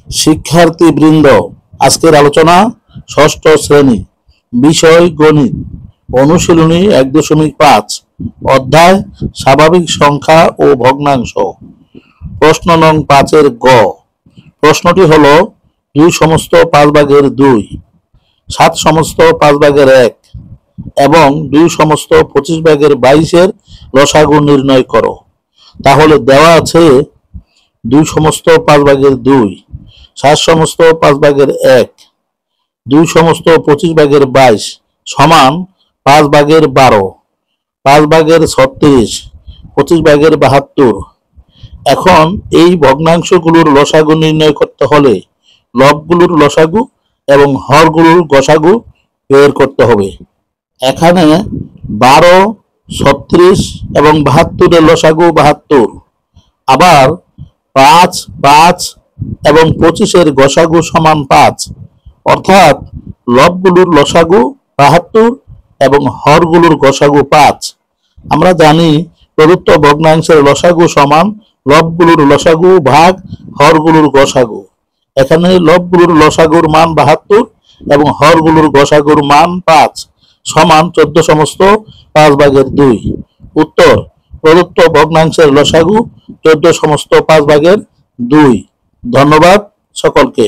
শিক্ষার্থীবৃন্দ, আজকের আলোচনা ষষ্ঠ শ্রেণী, বিষয় গণিত, অনুশীলনী 1.5, অধ্যায় স্বাভাবিক সংখ্যা ও ভগ্নাংশ। প্রশ্ন নং 5-এর গ। প্রশ্নটি হলো 2 সমস্ত 5 ভাগের 2, 7 সমস্ত 5 ভাগের 1 এবং 2 সমস্ত 25 ভাগের 22-এর লসাগু নির্ণয় করো। তাহলে দেওয়া আছে 2 সমস্ত 5 ভাগের 2, 7 সমস্ত 5 ভাগের 1, 2 সমস্ত 25 ভাগের 22 সমান 5 ভাগের 12, 5 ভাগের 36, 25 ভাগের 72। এখন এই ভগ্নাংশগুলোর লসাগু নির্ণয় করতে হলে লবগুলোর লসাগু এবং হরগুলোর গসাগু বের করতে হবে। এখানে 12, 36 এবং 72-এর লসাগু 72, আবার 5, 5 এবং 25-এর গসাগু সমান 5, অর্থাৎ লবগুলোর লসাগু 72 এবং হরগুলোর গসাগু 5। আমরা জানি প্রদত্ত ভগ্নাংশের লসাগু সমান লবগুলোর লসাগু ভাগ হরগুলোর গসাগু। এখানে লবগুলোর লসাগুর মান 72 এবং হরগুলোর গসাগুর মান 5 সমান 14 সমস্ত 5 ভাগের 2। উত্তর: প্রদত্ত ভগ্নাংশের লসাগু 14 সমস্ত 5 ভাগের 2। ধন্যবাদ সকলকে।